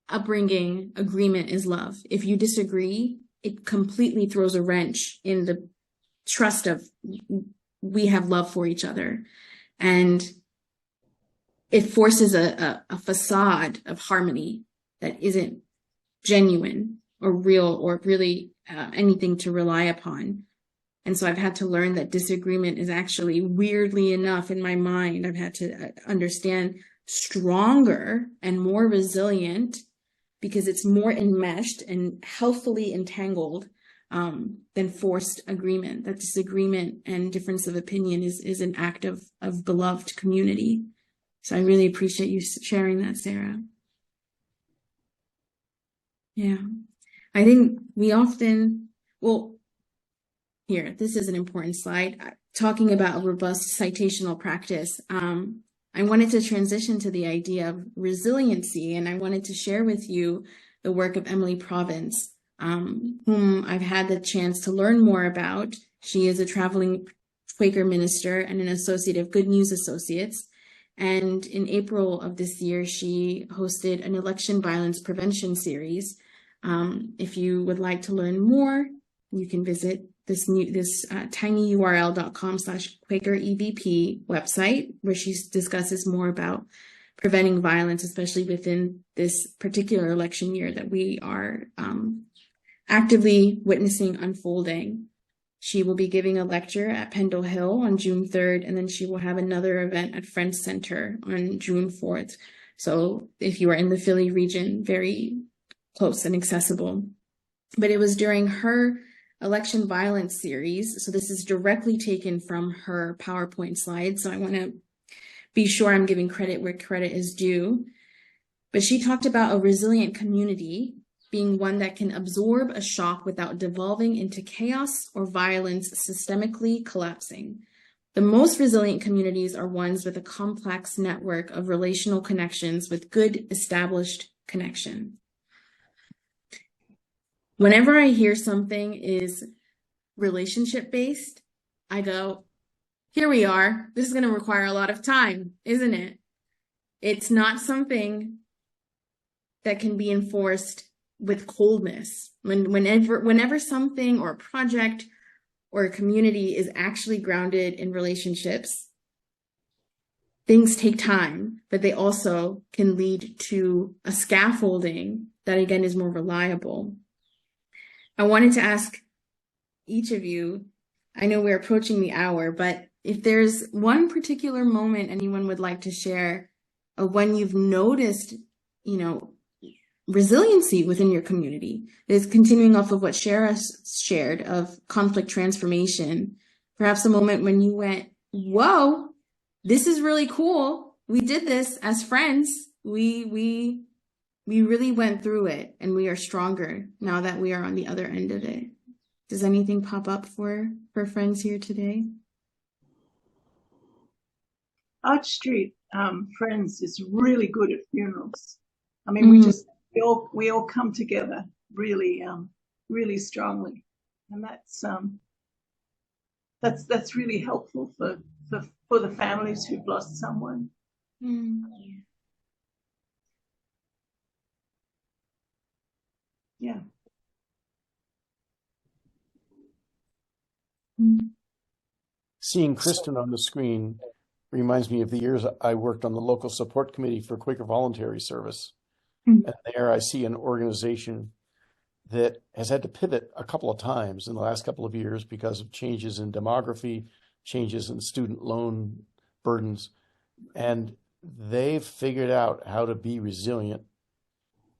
upbringing, agreement is love. If you disagree, it completely throws a wrench in the trust of we have love for each other. And it forces a facade of harmony that isn't genuine or real or really anything to rely upon. And so I've had to learn that disagreement is actually, weirdly enough, in my mind, I've had to understand stronger and more resilient because it's more enmeshed and healthily entangled than forced agreement. That disagreement and difference of opinion is an act of beloved community. So I really appreciate you sharing that, Sarah. Yeah, I think we often, here, this is an important slide, talking about a robust citational practice. I wanted to transition to the idea of resiliency, and I wanted to share with you the work of Emily Province, whom I've had the chance to learn more about. She is a traveling Quaker minister and an associate of Good News Associates. And in April of this year, she hosted an election violence prevention series. If you would like to learn more, you can visit this tinyurl.com/QuakerEVP website, where she discusses more about preventing violence, especially within this particular election year that we are actively witnessing unfolding. She will be giving a lecture at Pendle Hill on June 3rd, and then she will have another event at Friends Center on June 4th. So if you are in the Philly region, very close and accessible. But it was during her election violence series. So this is directly taken from her PowerPoint slides. So I want to be sure I'm giving credit where credit is due. But she talked about a resilient community being one that can absorb a shock without devolving into chaos or violence systemically collapsing. The most resilient communities are ones with a complex network of relational connections with good established connection. Whenever I hear something is relationship-based, I go, here we are. This is going to require a lot of time, isn't it? It's not something that can be enforced with coldness. Whenever something or a project or a community is actually grounded in relationships, things take time, but they also can lead to a scaffolding that, again, is more reliable. I wanted to ask each of you, I know we're approaching the hour, but if there's one particular moment anyone would like to share of when you've noticed, resiliency within your community, is continuing off of what Shara shared of conflict transformation, perhaps a moment when you went, whoa, this is really cool. We did this as friends. We really went through it, and we are stronger now that we are on the other end of it. Does anything pop up for friends here today? Arch Street Friends is really good at funerals. I mean, we all come together really, really strongly, and that's really helpful for the families who've lost someone. Yeah. Seeing Kristen on the screen reminds me of the years I worked on the local support committee for Quaker Voluntary Service. And there I see an organization that has had to pivot a couple of times in the last couple of years because of changes in demography, changes in student loan burdens. And they've figured out how to be resilient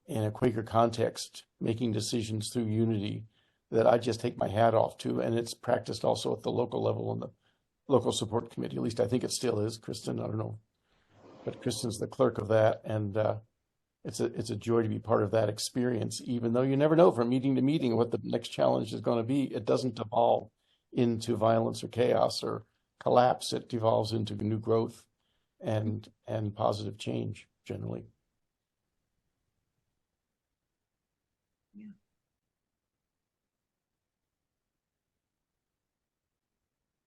in a Quaker context, making decisions through unity that I just take my hat off to. And it's practiced also at the local level in the local support committee. At least I think it still is. Kristen, I don't know. But Kristen's the clerk of that. And it's a joy to be part of that experience, even though you never know from meeting to meeting what the next challenge is going to be. It doesn't devolve into violence or chaos or collapse, it devolves into new growth and positive change generally. Yeah.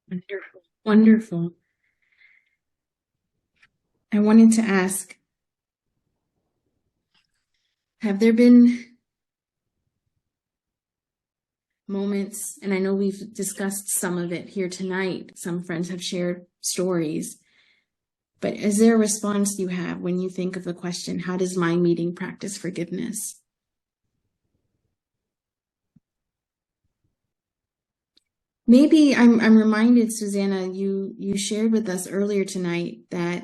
Wonderful. Wonderful. I wanted to ask, have there been moments, and I know we've discussed some of it here tonight, some friends have shared stories, but is there a response you have when you think of the question, how does my meeting practice forgiveness? Maybe I'm reminded, Susanna, you shared with us earlier tonight that,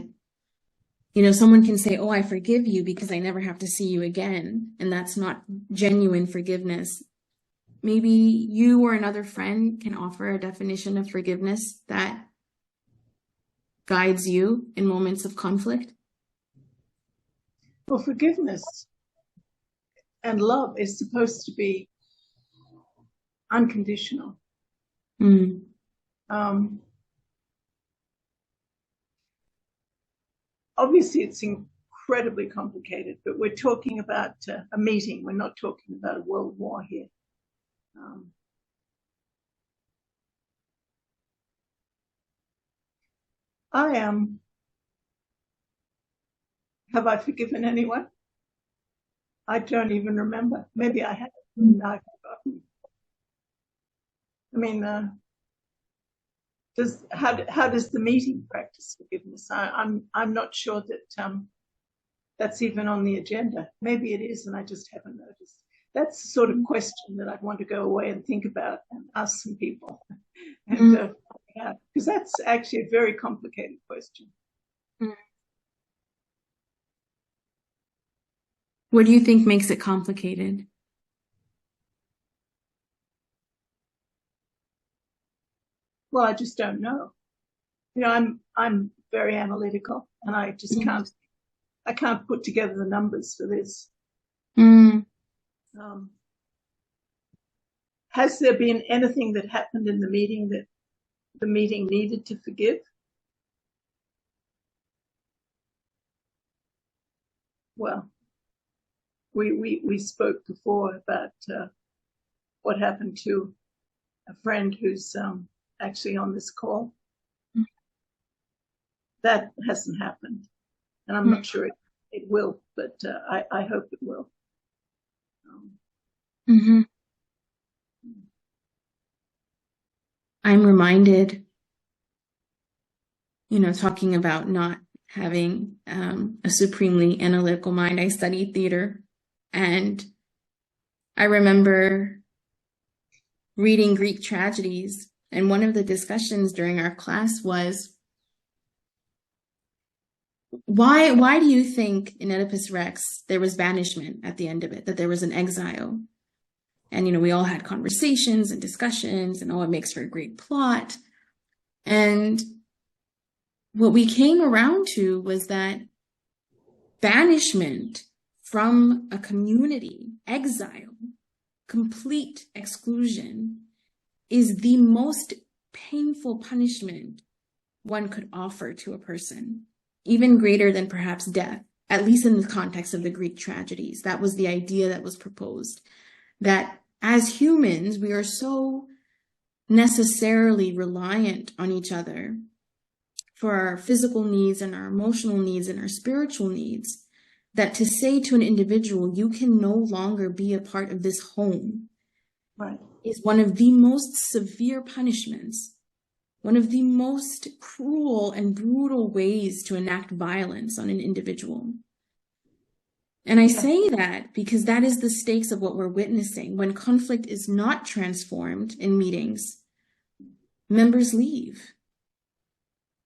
you know, someone can say, oh, I forgive you because I never have to see you again. And that's not genuine forgiveness. Maybe you or another friend can offer a definition of forgiveness that guides you in moments of conflict. Well, forgiveness and love is supposed to be unconditional. Mm. Obviously, it's incredibly complicated, but we're talking about a meeting. We're not talking about a world war here. Have I forgiven anyone? I don't even remember. Maybe I have. I've forgotten. I mean, how does the meeting practice forgiveness? I'm not sure that that's even on the agenda. Maybe it is, and I just haven't noticed. That's the sort of question that I'd want to go away and think about and ask some people, and because that's actually a very complicated question. What do you think makes it complicated? Well, I just don't know. You know, I'm very analytical, and I just can't put together the numbers for this. Has there been anything that happened in the meeting that the meeting needed to forgive? Well, we spoke before about what happened to a friend who's actually on this call. That hasn't happened, and I'm not sure it will, but I hope it will. I'm reminded, you know, talking about not having a supremely analytical mind. I studied theater, and I remember reading Greek tragedies, and one of the discussions during our class was, why do you think in Oedipus Rex there was banishment at the end of it, that there was an exile? And, you know, we all had conversations and discussions, and it makes for a great plot. And what we came around to was that banishment from a community, exile, complete exclusion, is the most painful punishment one could offer to a person, even greater than perhaps death, at least in the context of the Greek tragedies. That was the idea that was proposed, that as humans, we are so necessarily reliant on each other for our physical needs and our emotional needs and our spiritual needs, that to say to an individual, you can no longer be a part of this home, right, is one of the most severe punishments, one of the most cruel and brutal ways to enact violence on an individual. And I say that because that is the stakes of what we're witnessing. When conflict is not transformed in meetings, members leave.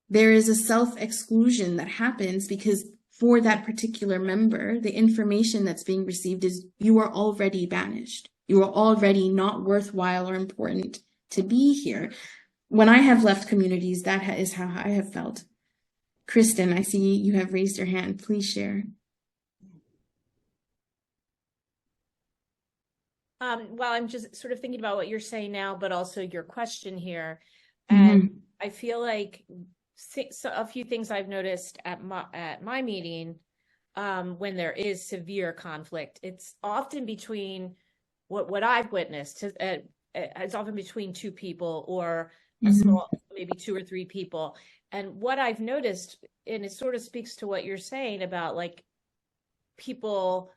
There is a self-exclusion that happens because for that particular member, the information that's being received is you are already banished. You are already not worthwhile or important to be here. When I have left communities, that is how I have felt. Kristen, I see you have raised your hand. Please share. Well, I'm just sort of thinking about what you're saying now, but also your question here. And I feel like a few things I've noticed at my meeting, when there is severe conflict, it's often between what I've witnessed. It's often between two people or a small, maybe two or three people. And what I've noticed, and it sort of speaks to what you're saying about like people,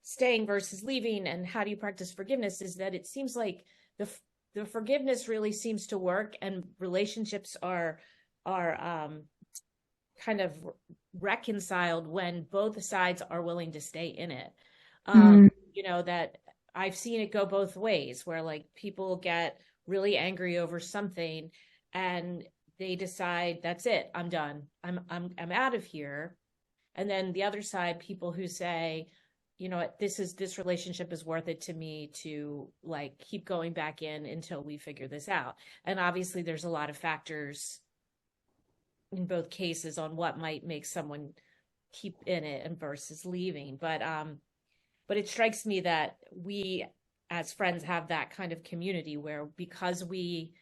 staying versus leaving, and how do you practice forgiveness, is that it seems like the forgiveness really seems to work, and relationships are kind of reconciled when both sides are willing to stay in it. That I've seen it go both ways, where like people get really angry over something and they decide, that's it, I'm done, I'm out of here. And then the other side, people who say, this relationship is worth it to me to like keep going back in until we figure this out. And obviously there's a lot of factors in both cases on what might make someone keep in it and versus leaving. But it strikes me that we as friends have that kind of community where, because we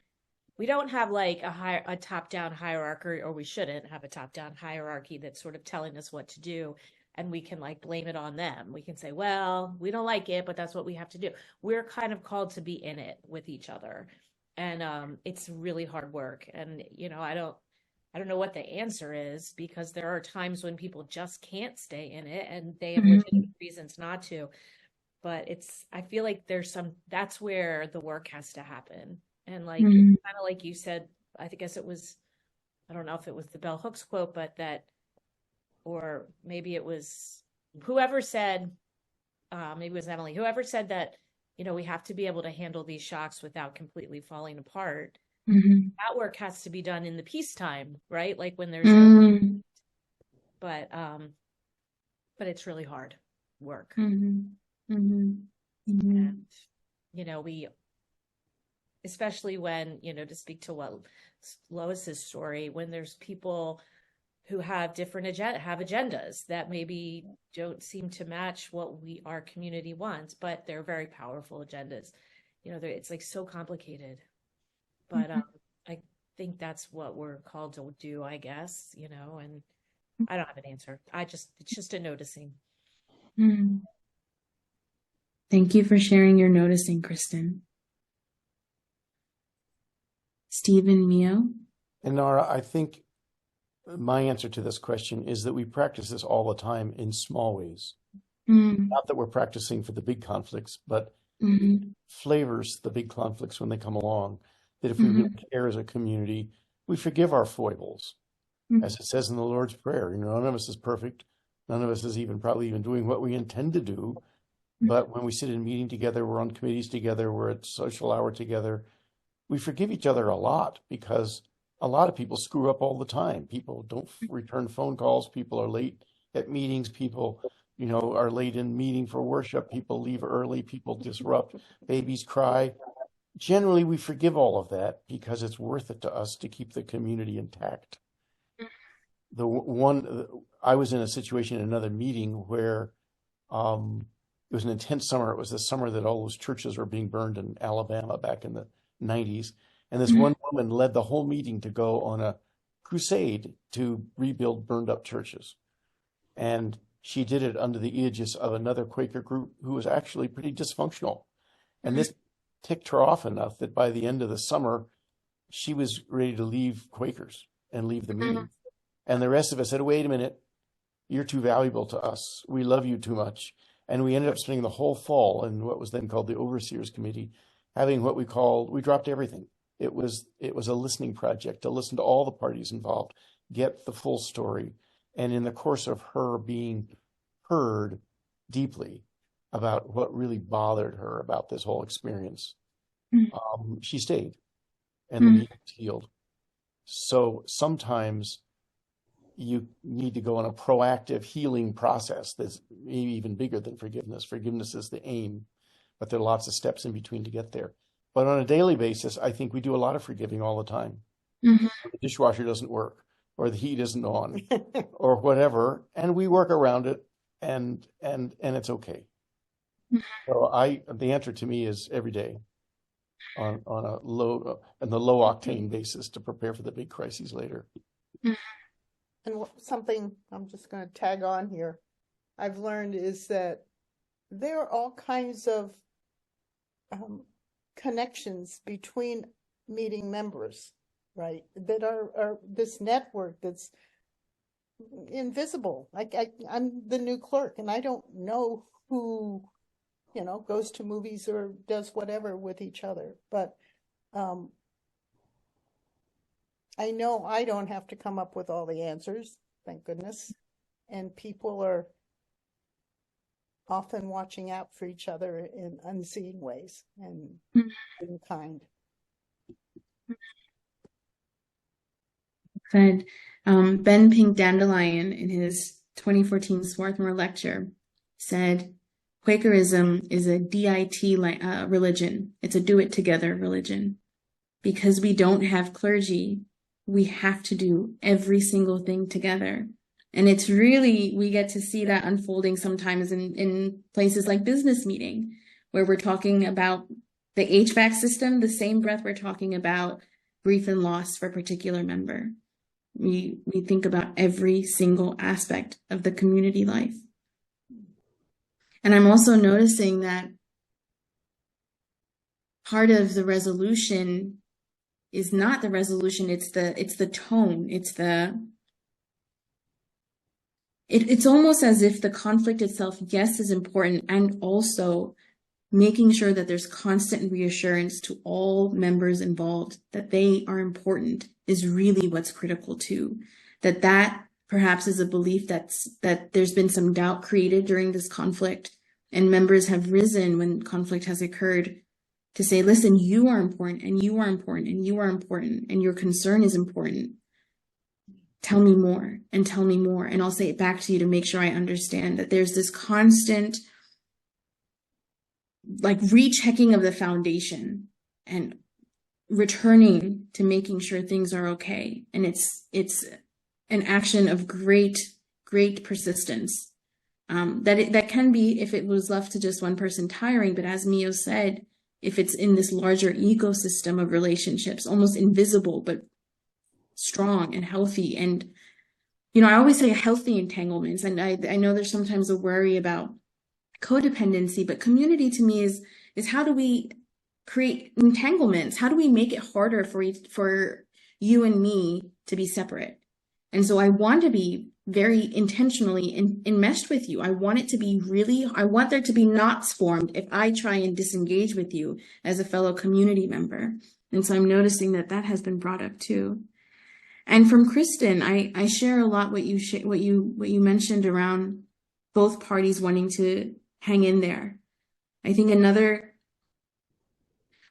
don't have like a top-down hierarchy, or we shouldn't have a top-down hierarchy that's sort of telling us what to do, and we can like blame it on them. We can say, well, we don't like it, but that's what we have to do. We're kind of called to be in it with each other. And it's really hard work. And, I don't know what the answer is, because there are times when people just can't stay in it and they have legitimate reasons not to. But I feel like that's where the work has to happen. And like, kind of like you said, I guess it was, I don't know if it was the Bell Hooks quote, but or maybe it was whoever said, maybe it was Emily, whoever said that, we have to be able to handle these shocks without completely falling apart. That work has to be done in the peacetime, right? Like when there's but it's really hard work. And, we, especially when, to speak to what Lois's story, when there's people who have different agendas that maybe don't seem to match what our community wants, but they're very powerful agendas. It's like so complicated. But I think that's what we're called to do, I guess, and I don't have an answer. It's just a noticing. Thank you for sharing your noticing, Kristen. Stephen, Mio? Inaara, I think my answer to this question is that we practice this all the time in small ways. Not that we're practicing for the big conflicts, but flavors the big conflicts when they come along. That if we really care as a community, we forgive our foibles. As it says in the Lord's Prayer, none of us is perfect. None of us is probably even doing what we intend to do. But when we sit in meeting together, we're on committees together, we're at social hour together, we forgive each other a lot, because a lot of people screw up all the time. People don't return phone calls. People are late at meetings. People, are late in meeting for worship. People leave early. People disrupt. Babies cry. Generally, we forgive all of that because it's worth it to us to keep the community intact. I was in a situation in another meeting where it was an intense summer. It was the summer that all those churches were being burned in Alabama back in the 90s. And this one woman led the whole meeting to go on a crusade to rebuild burned up churches. And she did it under the aegis of another Quaker group who was actually pretty dysfunctional. And this ticked her off enough that by the end of the summer, she was ready to leave Quakers and leave the meeting. And the rest of us said, wait a minute, you're too valuable to us. We love you too much. And we ended up spending the whole fall in what was then called the Overseers Committee, having what we dropped everything. It was a listening project to listen to all the parties involved, get the full story. And in the course of her being heard deeply about what really bothered her about this whole experience, she stayed, and the meeting was healed. So sometimes you need to go on a proactive healing process that's maybe even bigger than forgiveness. Forgiveness is the aim, but there are lots of steps in between to get there. But on a daily basis, I think we do a lot of forgiving all the time. The dishwasher doesn't work, or the heat isn't on, or whatever, and we work around it, and it's okay. So the answer to me is every day. on a low and the low octane basis to prepare for the big crises later. And something I'm just going to tag on here, I've learned is that there are all kinds of connections between meeting members, right? That are this network that's invisible. Like I'm the new clerk and I don't know who, goes to movies or does whatever with each other. But I know I don't have to come up with all the answers, thank goodness. And people are often watching out for each other in unseen ways and being kind. Said Ben Pink Dandelion in his 2014 Swarthmore lecture said, Quakerism is a DIT religion. It's a do-it-together religion. Because we don't have clergy, we have to do every single thing together. And it's really, we get to see that unfolding sometimes in places like business meeting, where we're talking about the HVAC system, the same breath we're talking about grief and loss for a particular member. We think about every single aspect of the community life. And I'm also noticing that part of the resolution is not the resolution, it's the tone, it's almost as if the conflict itself, yes, is important, and also making sure that there's constant reassurance to all members involved that they are important is really what's critical too. That perhaps is a belief that there's been some doubt created during this conflict, and members have risen when conflict has occurred to say, listen, you are important, and you are important, and you are important, and your concern is important. Tell me more, and tell me more, and I'll say it back to you to make sure I understand. That there's this constant rechecking of the foundation and returning to making sure things are okay. And it's an action of great persistence. That can be, if it was left to just one person, tiring, but as Mio said, if it's in this larger ecosystem of relationships, almost invisible, but strong and healthy. And, I always say healthy entanglements. And I know there's sometimes a worry about codependency, but community to me is how do we create entanglements? How do we make it harder for you and me to be separate? And so I want to be very intentionally enmeshed with you. I want there to be knots formed if I try and disengage with you as a fellow community member. And so I'm noticing that has been brought up too. And from Kristen, I share a lot what you mentioned around both parties wanting to hang in there. I think another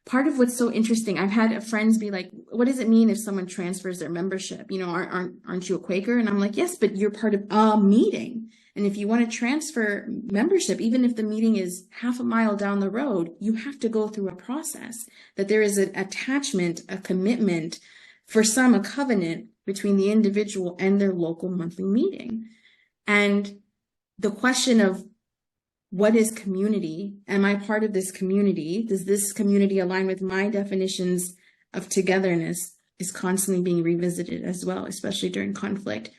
part of what's so interesting, I've had friends be like, what does it mean if someone transfers their membership? Aren't you a Quaker? And I'm like, yes, but you're part of a meeting. And if you want to transfer membership, even if the meeting is half a mile down the road, you have to go through a process, that there is an attachment, a commitment, for some, a covenant between the individual and their local monthly meeting. And the question of what is community? Am I part of this community? Does this community align with my definitions of togetherness? Is constantly being revisited as well, especially during conflict.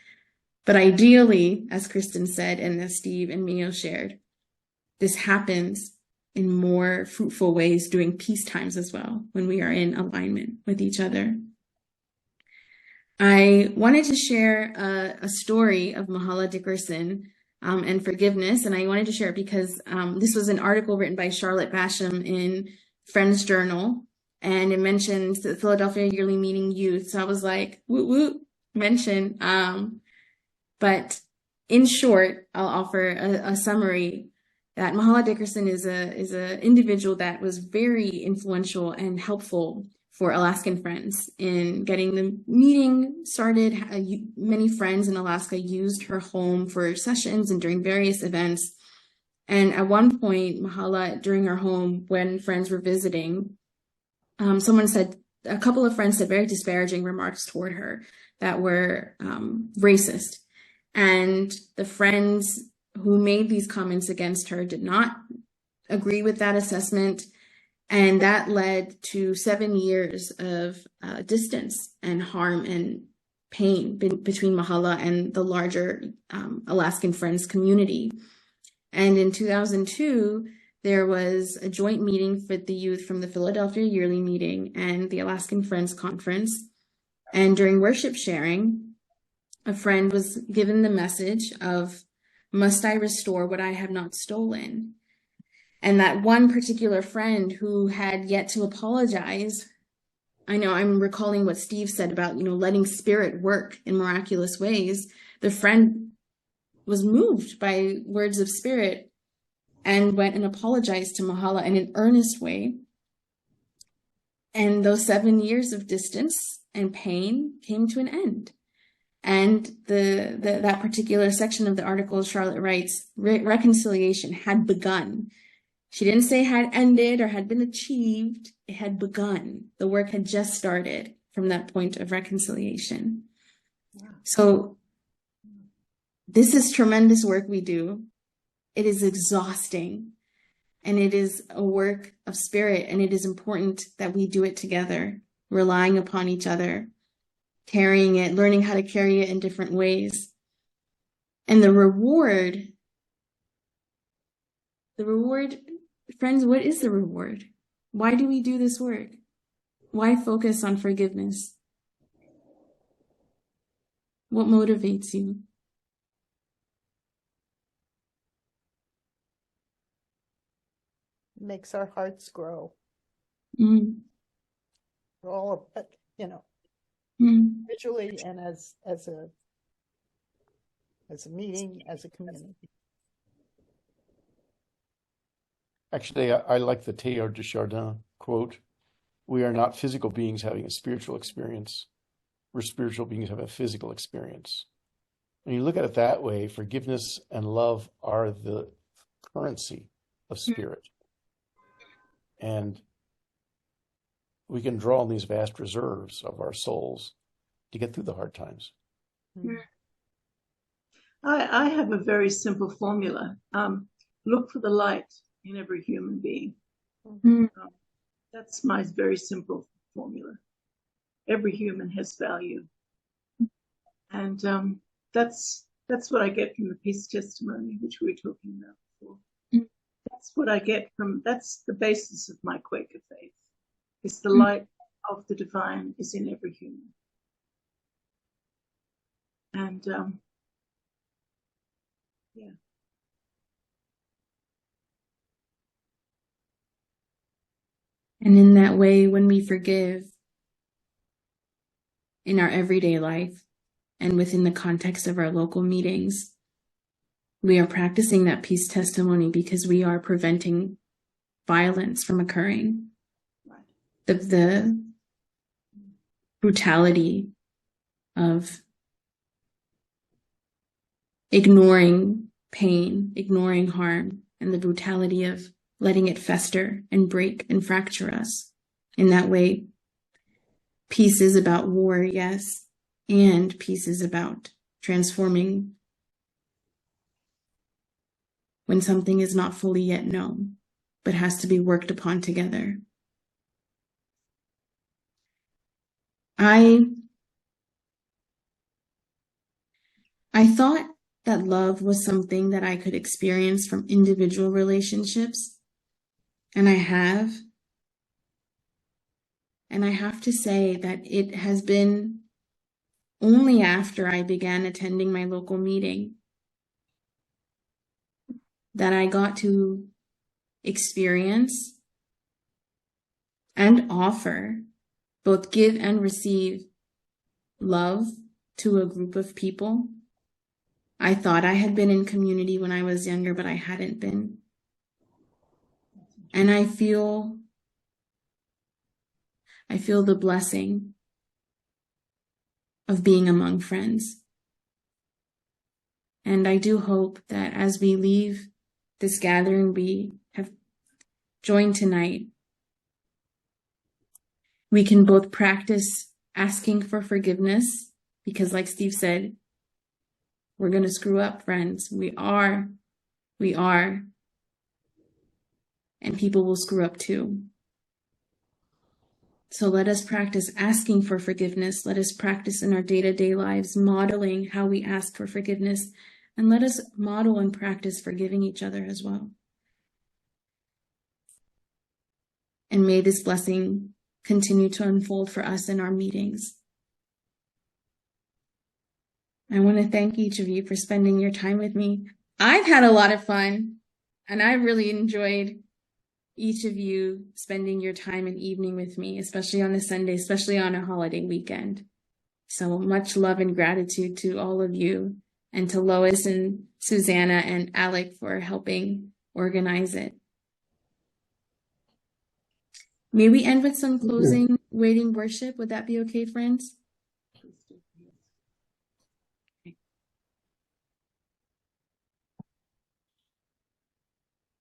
But ideally, as Kristen said, and as Steve and Mio shared, this happens in more fruitful ways during peace times as well, when we are in alignment with each other. I wanted to share a story of Mahala Dickerson and forgiveness. And I wanted to share it because this was an article written by Charlotte Basham in Friends Journal, and it mentions the Philadelphia Yearly Meeting Youth. So I was like, woot woot, mention. But in short, I'll offer a summary that Mahala Dickerson is a individual that was very influential and helpful for Alaskan Friends in getting the meeting started. Many friends in Alaska used her home for sessions and during various events. And at one point, Mahala, during her home, when friends were visiting, a couple of friends said very disparaging remarks toward her that were racist. And the friends who made these comments against her did not agree with that assessment. And that led to 7 years of distance and harm and pain between Mahalla and the larger Alaskan Friends community. And in 2002, there was a joint meeting for the youth from the Philadelphia Yearly Meeting and the Alaskan Friends Conference. And during worship sharing, a friend was given the message of, "Must I restore what I have not stolen?" And that one particular friend who had yet to apologize, I know I'm recalling what Steve said about, letting spirit work in miraculous ways. The friend was moved by words of spirit and went and apologized to Mahalla in an earnest way. And those 7 years of distance and pain came to an end. And that particular section of the article, Charlotte writes, reconciliation had begun. She didn't say had ended or had been achieved. It had begun. The work had just started from that point of reconciliation. So this is tremendous work we do. It is exhausting, and it is a work of spirit, and it is important that we do it together, relying upon each other, carrying it, learning how to carry it in different ways. And the reward, friends, what is the reward? Why do we do this work? Why focus on forgiveness? What motivates you? Makes our hearts grow. Mm. All of it, individually and as a meeting, as a community. Actually, I like the Teilhard de Chardin quote: "We are not physical beings having a spiritual experience. We're spiritual beings having a physical experience." When you look at it that way, forgiveness and love are the currency of spirit. And we can draw on these vast reserves of our souls to get through the hard times. I have a very simple formula. Look for the light in every human being. That's my very simple formula. Every human has value. And that's what I get from the peace testimony, which we were talking about before. That's what I get that's the basis of my Quaker faith. It's the light of the divine is in every human. And yeah. And in that way, when we forgive in our everyday life and within the context of our local meetings, we are practicing that peace testimony because we are preventing violence from occurring. The brutality of ignoring pain, ignoring harm, and the brutality of letting it fester and break and fracture us. In that way, peace is about war, yes, and peace is about transforming when something is not fully yet known, but has to be worked upon together. I thought that love was something that I could experience from individual relationships, and I have. And I have to say that it has been only after I began attending my local meeting that I got to experience and offer, both give and receive, love to a group of people. I thought I had been in community when I was younger, but I hadn't been. And I feel the blessing of being among friends. And I do hope that as we leave this gathering we have joined tonight, we can both practice asking for forgiveness, because like Steve said, we're going to screw up, friends. We are. And people will screw up too. So let us practice asking for forgiveness. Let us practice in our day-to-day lives, modeling how we ask for forgiveness. And let us model and practice forgiving each other as well. And may this blessing continue to unfold for us in our meetings. I want to thank each of you for spending your time with me. I've had a lot of fun, and I really enjoyed each of you spending your time and evening with me, especially on a Sunday, especially on a holiday weekend. So much love and gratitude to all of you, and to Lois and Susanna and Alec for helping organize it. May we end with some closing waiting worship? Would that be okay, friends?